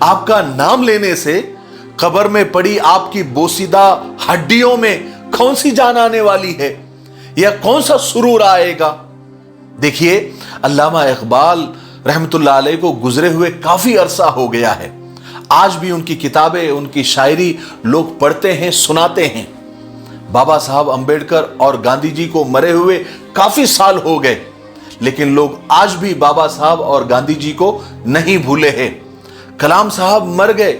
آپ کا نام لینے سے قبر میں پڑی آپ کی بوسیدہ ہڈیوں میں کون سی جان آنے والی ہے یا کون سا سرور آئے گا؟ دیکھیے علامہ اقبال رحمت اللہ علیہ کو گزرے ہوئے کافی عرصہ ہو گیا ہے، آج بھی ان کی کتابیں، ان کی شاعری لوگ پڑھتے ہیں، سناتے ہیں۔ بابا صاحب امبیڈکر اور گاندھی جی کو مرے ہوئے کافی سال ہو گئے، لیکن لوگ آج بھی بابا صاحب اور گاندھی جی کو نہیں بھولے ہیں۔ کلام صاحب مر گئے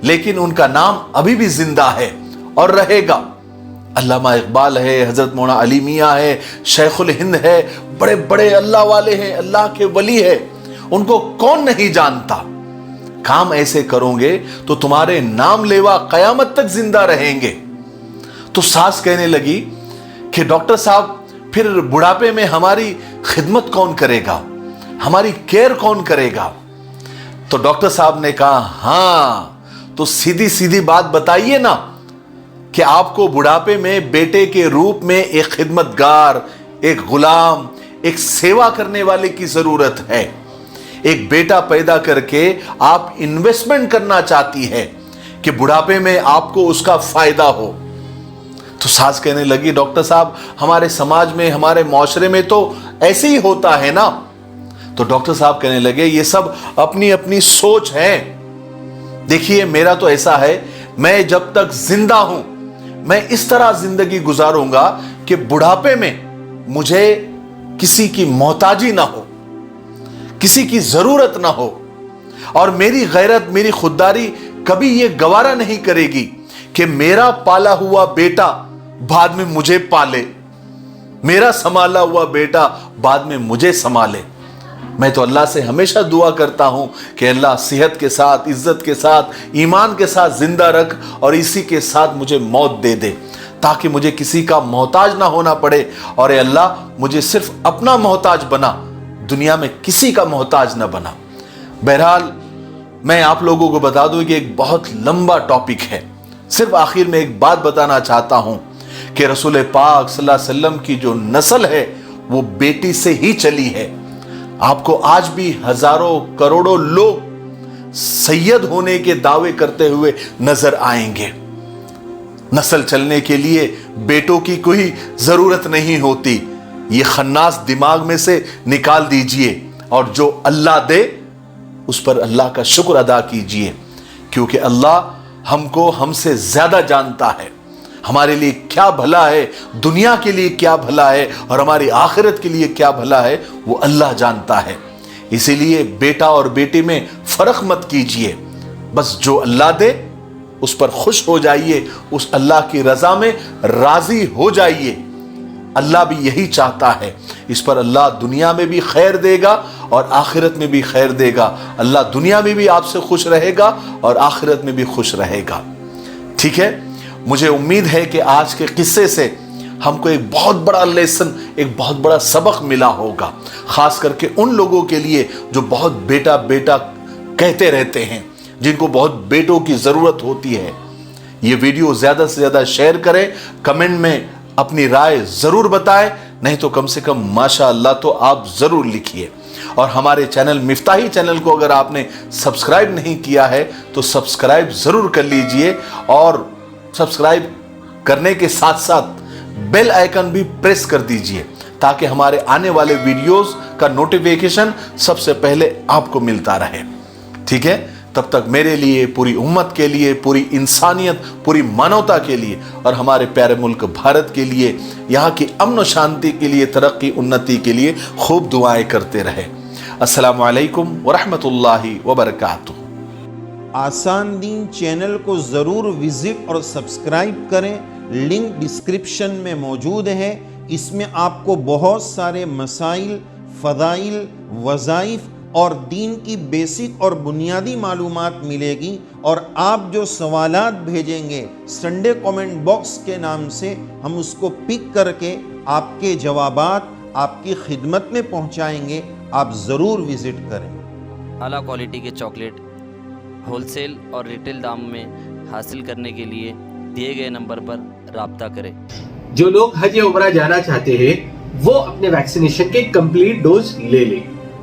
لیکن ان کا نام ابھی بھی زندہ ہے اور رہے گا۔ علامہ اقبال ہے، حضرت مولانا علی میاں ہے، شیخ الہند ہے، بڑے بڑے اللہ والے ہیں، اللہ کے ولی ہے، ان کو کون نہیں جانتا؟ کام ایسے کرو گے تو تمہارے نام لیوا قیامت تک زندہ رہیں گے۔ تو ساس کہنے لگی کہ ڈاکٹر صاحب پھر بڑھاپے میں ہماری خدمت کون کرے گا، ہماری کیئر کون کرے گا؟ تو ڈاکٹر صاحب نے کہا ہاں تو سیدھی سیدھی بات بتائیے نا کہ آپ کو بڑھاپے میں بیٹے کے روپ میں ایک خدمتگار، ایک غلام، ایک سیوا کرنے والے کی ضرورت ہے۔ ایک بیٹا پیدا کر کے آپ انویسٹمنٹ کرنا چاہتی ہے کہ بڑھاپے میں آپ کو اس کا فائدہ ہو۔ تو ساس کہنے لگی ڈاکٹر صاحب ہمارے سماج میں، ہمارے معاشرے میں تو ایسے ہی ہوتا ہے نا۔ تو ڈاکٹر صاحب کہنے لگے یہ سب اپنی اپنی سوچ ہے۔ دیکھیے میرا تو ایسا ہے، میں جب تک زندہ ہوں میں اس طرح زندگی گزاروں گا کہ بڑھاپے میں مجھے کسی کی محتاجی نہ ہو، کسی کی ضرورت نہ ہو، اور میری غیرت، میری خودداری کبھی یہ گوارا نہیں کرے گی کہ میرا پالا ہوا بیٹا بعد میں مجھے پالے، میرا سنبھالا ہوا بیٹا بعد میں مجھے سنبھالے۔ میں تو اللہ سے ہمیشہ دعا کرتا ہوں کہ اللہ صحت کے ساتھ، عزت کے ساتھ، ایمان کے ساتھ زندہ رکھ اور اسی کے ساتھ مجھے موت دے دے، تاکہ مجھے کسی کا محتاج نہ ہونا پڑے، اور اے اللہ مجھے صرف اپنا محتاج بنا، دنیا میں کسی کا محتاج نہ بنا۔ بہرحال میں آپ لوگوں کو بتا دوں کہ ایک بہت لمبا ٹاپک ہے، صرف آخر میں ایک بات بتانا چاہتا ہوں کہ رسول پاک صلی اللہ علیہ وسلم کی جو نسل ہے وہ بیٹی سے ہی چلی ہے۔ آپ کو آج بھی ہزاروں کروڑوں لوگ سید ہونے کے دعوے کرتے ہوئے نظر آئیں گے۔ نسل چلنے کے لیے بیٹوں کی کوئی ضرورت نہیں ہوتی، یہ خناس دماغ میں سے نکال دیجئے، اور جو اللہ دے اس پر اللہ کا شکر ادا کیجئے، کیونکہ اللہ ہم کو ہم سے زیادہ جانتا ہے، ہمارے لیے کیا بھلا ہے، دنیا کے لیے کیا بھلا ہے اور ہماری آخرت کے لیے کیا بھلا ہے وہ اللہ جانتا ہے۔ اسی لیے بیٹا اور بیٹی میں فرق مت کیجئے، بس جو اللہ دے اس پر خوش ہو جائیے، اس اللہ کی رضا میں راضی ہو جائیے۔ اللہ بھی یہی چاہتا ہے، اس پر اللہ دنیا میں بھی خیر دے گا اور آخرت میں بھی خیر دے گا۔ اللہ دنیا میں بھی آپ سے خوش رہے گا اور آخرت میں بھی خوش رہے گا۔ ٹھیک ہے، مجھے امید ہے کہ آج کے قصے سے ہم کو ایک بہت بڑا لیسن، ایک بہت بڑا سبق ملا ہوگا، خاص کر کے ان لوگوں کے لیے جو بہت بیٹا بیٹا کہتے رہتے ہیں، جن کو بہت بیٹوں کی ضرورت ہوتی ہے۔ یہ ویڈیو زیادہ سے زیادہ شیئر کریں، کمنٹ میں اپنی رائے ضرور بتائیں، نہیں تو کم سے کم ماشاء اللہ تو آپ ضرور لکھیے۔ اور ہمارے چینل مفتاحی چینل کو اگر آپ نے سبسکرائب نہیں کیا ہے تو سبسکرائب ضرور کر لیجئے، اور سبسکرائب کرنے کے ساتھ ساتھ بیل آئیکن بھی پریس کر دیجئے تاکہ ہمارے آنے والے ویڈیوز کا نوٹیفیکیشن سب سے پہلے آپ کو ملتا رہے۔ ٹھیک ہے، تب تک میرے لیے، پوری امت کے لیے، پوری انسانیت، پوری مانوتا کے لیے اور ہمارے پیارے ملک بھارت کے لیے، یہاں کی امن و شانتی کے لیے، ترقی انتی کے لیے خوب دعائیں کرتے رہے۔ السلام علیکم ورحمۃ اللہ وبرکاتہ۔ آسان دین چینل کو ضرور وزٹ اور سبسکرائب کریں، لنک ڈسکرپشن میں موجود ہے۔ اس میں آپ کو بہت سارے مسائل، فضائل، وظائف اور دین کی بیسک اور بنیادی معلومات ملے گی، اور آپ جو سوالات بھیجیں گے سنڈے کومنٹ باکس کے نام سے، ہم اس کو پک کر کے آپ کے جوابات آپ کی خدمت میں پہنچائیں گے۔ آپ ضرور وزٹ کریں۔ اعلیٰ کوالٹی کے چاکلیٹ ہول سیل اور ریٹیل دام میں حاصل کرنے کے لیے دیے گئے نمبر پر رابطہ کریں۔ جو لوگ حج یا عمرہ جانا چاہتے ہیں وہ اپنے ویکسینیشن کے کمپلیٹ ڈوز لے لیں۔